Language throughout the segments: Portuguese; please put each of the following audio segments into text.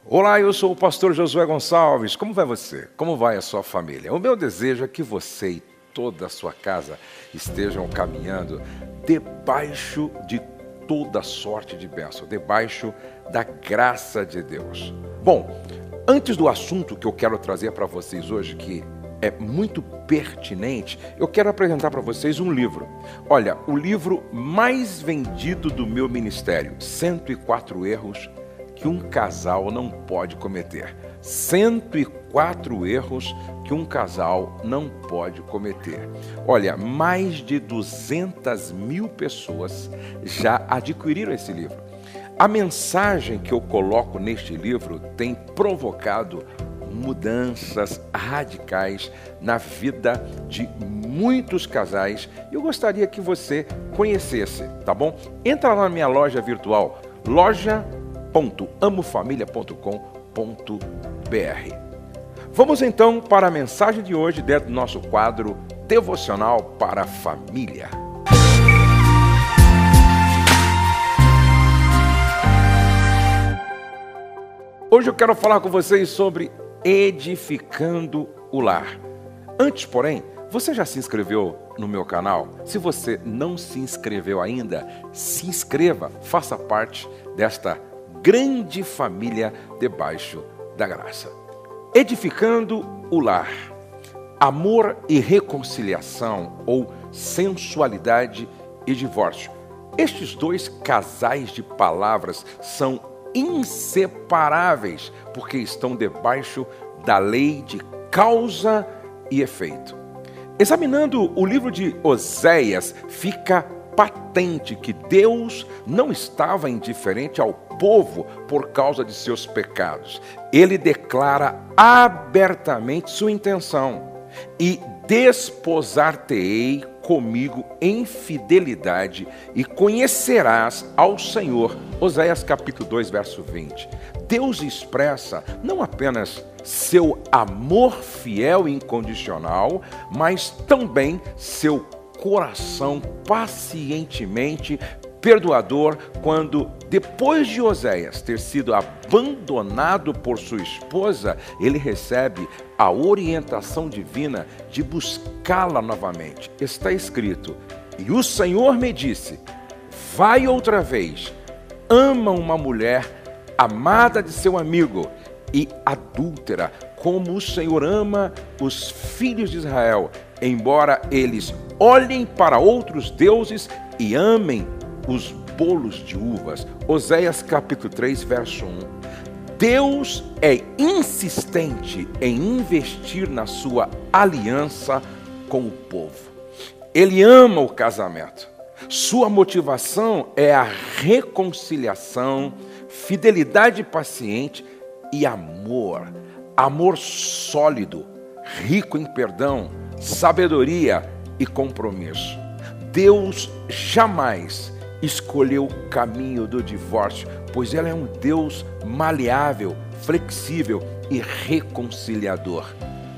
Olá, eu sou o pastor Josué Gonçalves. Como vai você? Como vai a sua família? O meu desejo é que você e toda a sua casa estejam caminhando debaixo de toda sorte de bênção, debaixo da graça de Deus. Bom, antes do assunto que eu quero trazer para vocês hoje, que é muito pertinente, eu quero apresentar para vocês um livro. Olha, o livro mais vendido do meu ministério, 104 erros que um casal não pode cometer. 104 erros que um casal não pode cometer. Olha, mais de 200 mil pessoas já adquiriram esse livro. A mensagem que eu coloco neste livro tem provocado mudanças radicais na vida de muitos casais. Eu gostaria que você conhecesse, tá bom? Entra lá na minha loja virtual, loja.amofamilia.com.br. Vamos então para a mensagem de hoje dentro do nosso quadro Devocional para a Família. Hoje eu quero falar com vocês sobre edificando o lar. Antes, porém, você já se inscreveu no meu canal? Se você não se inscreveu ainda, se inscreva, faça parte desta grande família debaixo da graça. Edificando o lar. Amor e reconciliação, ou sensualidade e divórcio. Estes dois casais de palavras são inseparáveis, porque estão debaixo da lei de causa e efeito. Examinando o livro de Oséias, fica patente que Deus não estava indiferente ao povo por causa de seus pecados. Ele declara abertamente sua intenção: e desposar-te-ei comigo em fidelidade, e conhecerás ao Senhor. Oséias capítulo 2, verso 20. Deus expressa não apenas seu amor fiel e incondicional, mas também seu coração pacientemente perdoador, quando, depois de Oséias ter sido abandonado por sua esposa, ele recebe a orientação divina de buscá-la novamente. Está escrito: e o Senhor me disse, vai outra vez, ama uma mulher amada de seu amigo e adúltera, como o Senhor ama os filhos de Israel, embora eles olhem para outros deuses e amem os bolos de uvas. Oséias capítulo 3, verso 1. Deus é insistente em investir na sua aliança com o povo. Ele ama o casamento. Sua motivação é a reconciliação, fidelidade paciente e amor. Amor sólido, rico em perdão, sabedoria e compromisso. Deus jamais escolheu o caminho do divórcio, pois Ele é um Deus maleável, flexível e reconciliador.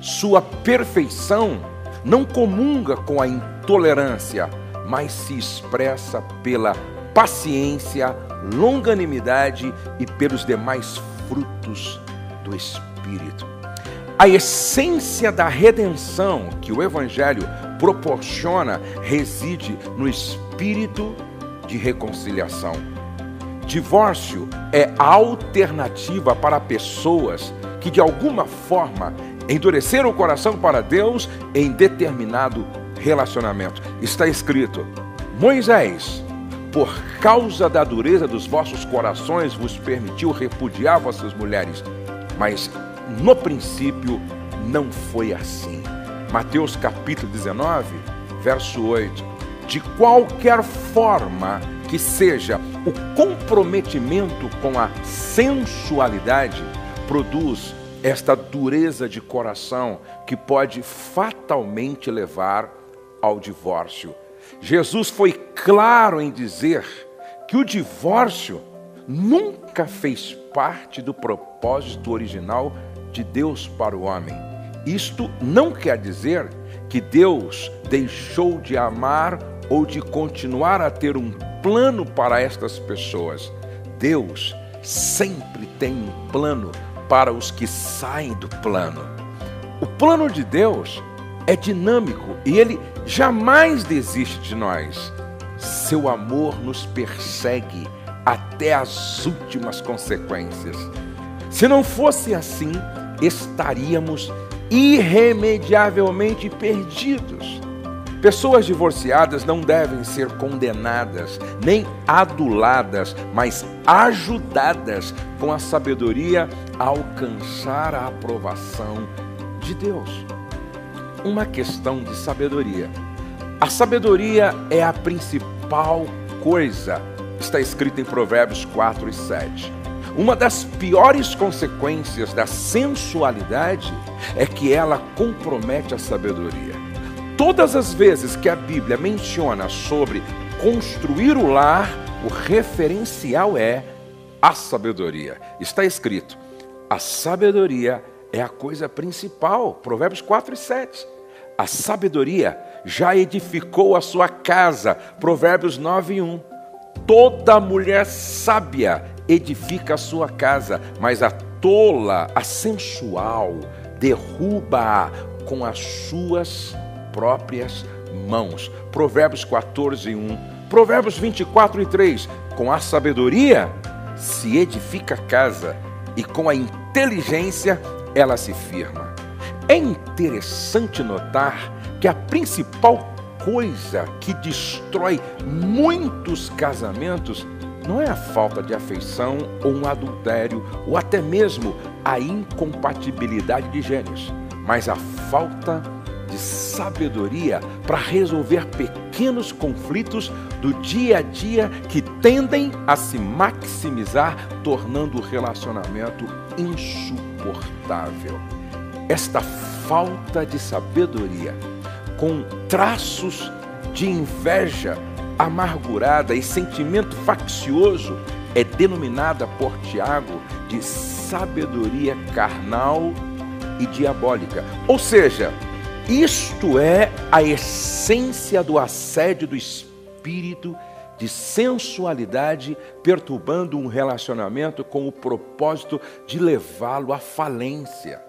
Sua perfeição não comunga com a intolerância, mas se expressa pela paciência, longanimidade e pelos demais frutos do Espírito. A essência da redenção que o Evangelho proporciona reside no espírito de reconciliação. Divórcio é a alternativa para pessoas que, de alguma forma, endureceram o coração para Deus em determinado relacionamento. Está escrito: Moisés, por causa da dureza dos vossos corações, vos permitiu repudiar vossas mulheres, mas no princípio não foi assim. Mateus capítulo 19, verso 8. De qualquer forma que seja, o comprometimento com a sensualidade produz esta dureza de coração que pode fatalmente levar ao divórcio. Jesus foi claro em dizer que o divórcio nunca fez parte do propósito original de Deus para o homem. Isto não quer dizer que Deus deixou de amar ou de continuar a ter um plano para estas pessoas. Deus sempre tem um plano para os que saem do plano. O plano de Deus é dinâmico e Ele jamais desiste de nós. Seu amor nos persegue até as últimas consequências. Se não fosse assim, estaríamos irremediavelmente perdidos. Pessoas divorciadas não devem ser condenadas, nem aduladas, mas ajudadas com a sabedoria a alcançar a aprovação de Deus. Uma questão de sabedoria. A sabedoria é a principal coisa, está escrito em Provérbios 4 e 7. Uma das piores consequências da sensualidade é que ela compromete a sabedoria. Todas as vezes que a Bíblia menciona sobre construir o lar, o referencial é a sabedoria. Está escrito, a sabedoria é a coisa principal, Provérbios 4 e 7. A sabedoria já edificou a sua casa, Provérbios 9 e 1. Toda mulher sábia edifica a sua casa, mas a tola, a sensual, derruba-a com as suas próprias mãos. Provérbios 14 e 1. Provérbios 24 e 3. Com a sabedoria se edifica a casa e com a inteligência ela se firma. É interessante notar que a principal coisa que destrói muitos casamentos não é a falta de afeição ou um adultério ou até mesmo a incompatibilidade de gênios, mas a falta de sabedoria para resolver pequenos conflitos do dia a dia que tendem a se maximizar, tornando o relacionamento insuportável. Esta falta de sabedoria, com traços de inveja amargurada e sentimento faccioso, é denominada por Tiago de sabedoria carnal e diabólica. Ou seja, isto é a essência do assédio do espírito de sensualidade, perturbando um relacionamento com o propósito de levá-lo à falência.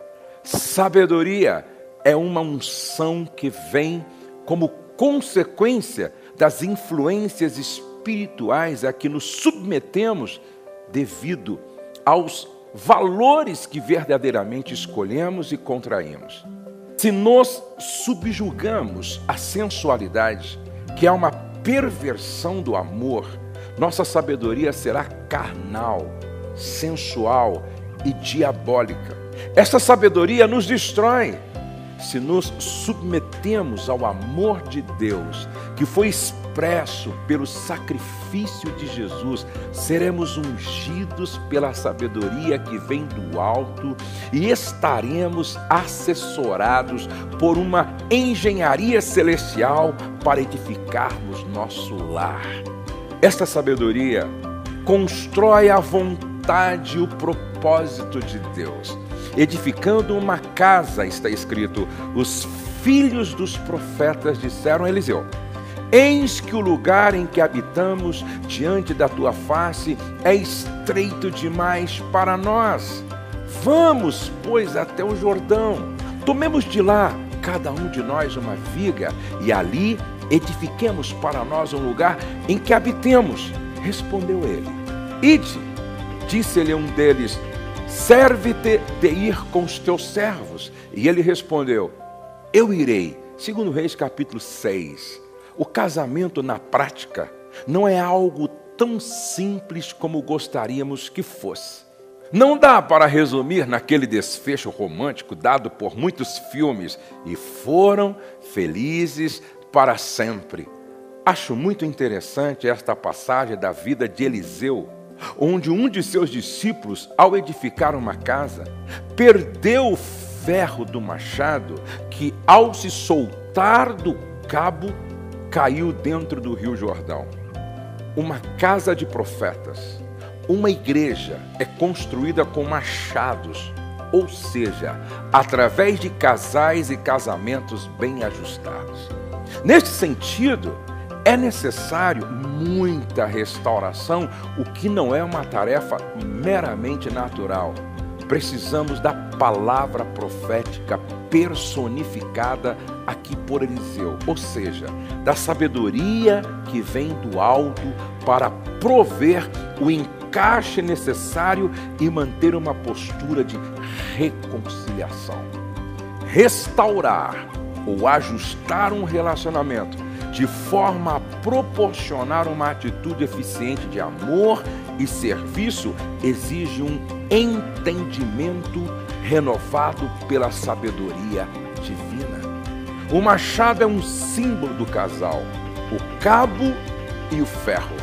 Sabedoria é uma unção que vem como consequência das influências espirituais a que nos submetemos devido aos valores que verdadeiramente escolhemos e contraímos. Se nos subjugamos à sensualidade, que é uma perversão do amor, nossa sabedoria será carnal, sensual e diabólica. Essa sabedoria nos destrói. Se nos submetemos ao amor de Deus, que foi expresso pelo sacrifício de Jesus, seremos ungidos pela sabedoria que vem do alto e estaremos assessorados por uma engenharia celestial para edificarmos nosso lar. Esta sabedoria constrói a vontade e o propósito de Deus. Edificando uma casa, está escrito, os filhos dos profetas disseram a Eliseu: eis que o lugar em que habitamos diante da tua face é estreito demais para nós. Vamos, pois, até o Jordão, tomemos de lá, cada um de nós, uma viga, e ali edifiquemos para nós um lugar em que habitemos. Respondeu ele: ide. Disse-lhe um deles: serve-te de ir com os teus servos. E ele respondeu: eu irei. Segundo Reis capítulo 6. O casamento na prática não é algo tão simples como gostaríamos que fosse. Não dá para resumir naquele desfecho romântico dado por muitos filmes, e foram felizes para sempre. Acho muito interessante esta passagem da vida de Eliseu, onde um de seus discípulos, ao edificar uma casa, perdeu o ferro do machado que, ao se soltar do cabo, caiu dentro do Rio Jordão. Uma casa de profetas, uma igreja é construída com machados, ou seja, através de casais e casamentos bem ajustados. Neste sentido, É necessário muita restauração, o que não é uma tarefa meramente natural. Precisamos da palavra profética personificada aqui por Eliseu, ou seja, da sabedoria que vem do alto para prover o encaixe necessário e manter uma postura de reconciliação. Restaurar ou ajustar um relacionamento de forma a proporcionar uma atitude eficiente de amor e serviço exige um entendimento renovado pela sabedoria divina. O machado é um símbolo do casal, o cabo e o ferro.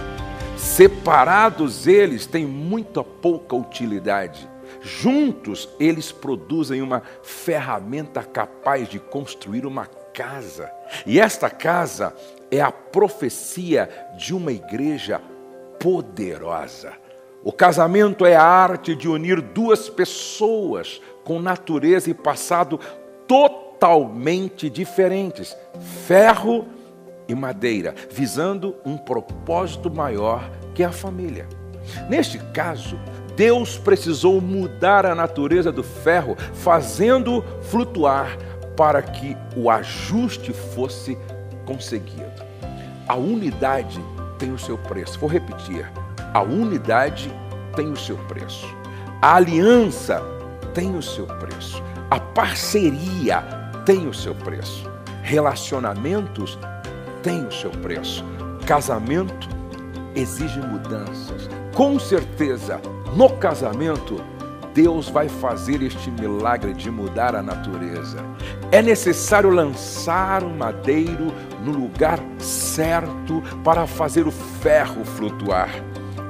Separados eles têm muito pouca utilidade. Juntos eles produzem uma ferramenta capaz de construir uma casa. E esta casa é a profecia de uma igreja poderosa. O casamento é a arte de unir duas pessoas com natureza e passado totalmente diferentes, ferro e madeira, visando um propósito maior que a família. Neste caso, Deus precisou mudar a natureza do ferro, fazendo-o flutuar para que o ajuste fosse conseguido. A unidade tem o seu preço. Vou repetir. A unidade tem o seu preço. A aliança tem o seu preço. A parceria tem o seu preço. Relacionamentos têm o seu preço. Casamento exige mudanças. Com certeza, no casamento, Deus vai fazer este milagre de mudar a natureza. É necessário lançar o madeiro no lugar certo para fazer o ferro flutuar.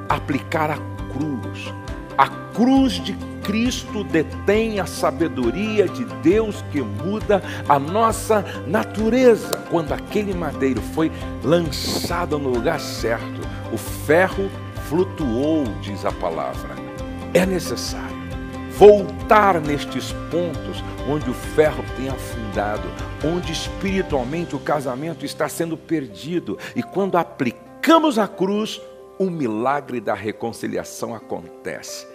Aplicar a cruz. A cruz de Cristo detém a sabedoria de Deus que muda a nossa natureza. Quando aquele madeiro foi lançado no lugar certo, o ferro flutuou, diz a palavra. É necessário voltar nestes pontos onde o ferro tem afundado, onde espiritualmente o casamento está sendo perdido. E quando aplicamos a cruz, o milagre da reconciliação acontece.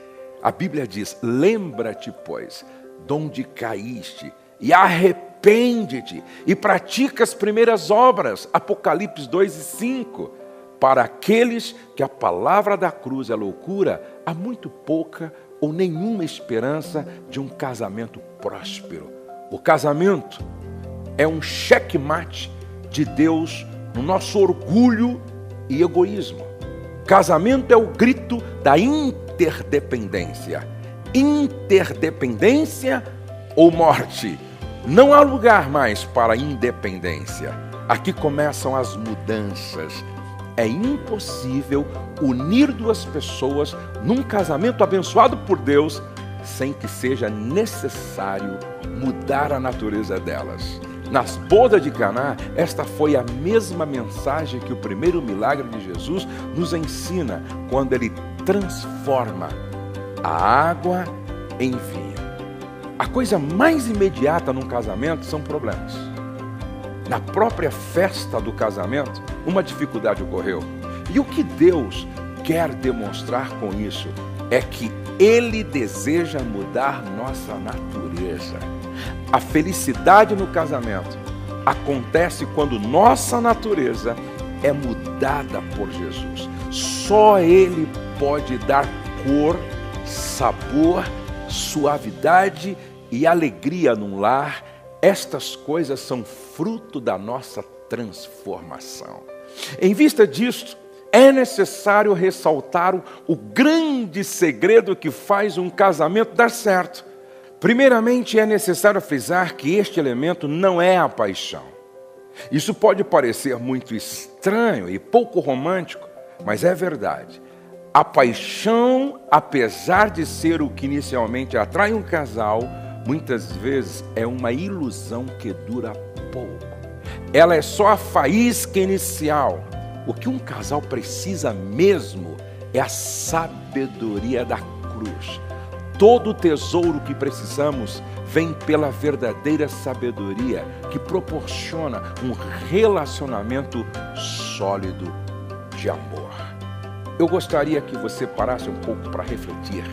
A Bíblia diz: lembra-te, pois, de onde caíste, e arrepende-te, e pratica as primeiras obras. Apocalipse 2:5. Para aqueles que a palavra da cruz é loucura, há muito pouca ou nenhuma esperança de um casamento próspero. O casamento é um checkmate de Deus no nosso orgulho e egoísmo. Casamento é o grito da interdependência. Interdependência ou morte. Não há lugar mais para independência. Aqui começam as mudanças. É impossível unir duas pessoas num casamento abençoado por Deus sem que seja necessário mudar a natureza delas. Nas bodas de Caná, esta foi a mesma mensagem que o primeiro milagre de Jesus nos ensina, quando ele transforma a água em vinho. A coisa mais imediata num casamento são problemas. Na própria festa do casamento, uma dificuldade ocorreu. E o que Deus quer demonstrar com isso é que Ele deseja mudar nossa natureza. A felicidade no casamento acontece quando nossa natureza é mudada por Jesus. Só Ele pode dar cor, sabor, suavidade e alegria num lar. Estas coisas são fruto da nossa transformação. Em vista disto, é necessário ressaltar o grande segredo que faz um casamento dar certo. Primeiramente, é necessário frisar que este elemento não é a paixão. Isso pode parecer muito estranho e pouco romântico, mas é verdade. A paixão, apesar de ser o que inicialmente atrai um casal, muitas vezes é uma ilusão que dura pouco. Ela é só a faísca inicial. O que um casal precisa mesmo é a sabedoria da cruz. Todo o tesouro que precisamos vem pela verdadeira sabedoria que proporciona um relacionamento sólido de amor. Eu gostaria que você parasse um pouco para refletir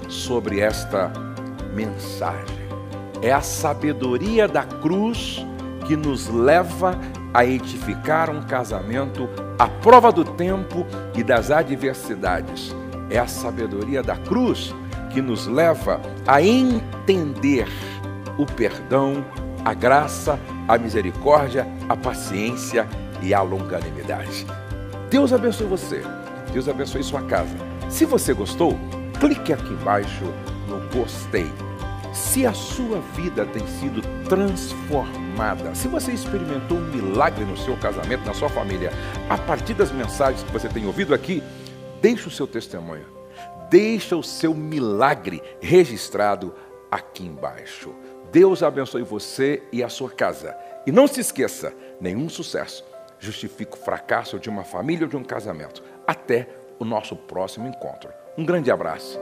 sobre esta mensagem. É a sabedoria da cruz que nos leva a edificar um casamento à prova do tempo e das adversidades. É a sabedoria da cruz que nos leva a entender o perdão, a graça, a misericórdia, a paciência e a longanimidade. Deus abençoe você. Deus abençoe sua casa. Se você gostou, clique aqui embaixo no gostei. Se a sua vida tem sido transformada, se você experimentou um milagre no seu casamento, na sua família, a partir das mensagens que você tem ouvido aqui, deixe o seu testemunho. Deixa o seu milagre registrado aqui embaixo. Deus abençoe você e a sua casa. E não se esqueça, nenhum sucesso justifica o fracasso de uma família ou de um casamento. Até o nosso próximo encontro. Um grande abraço.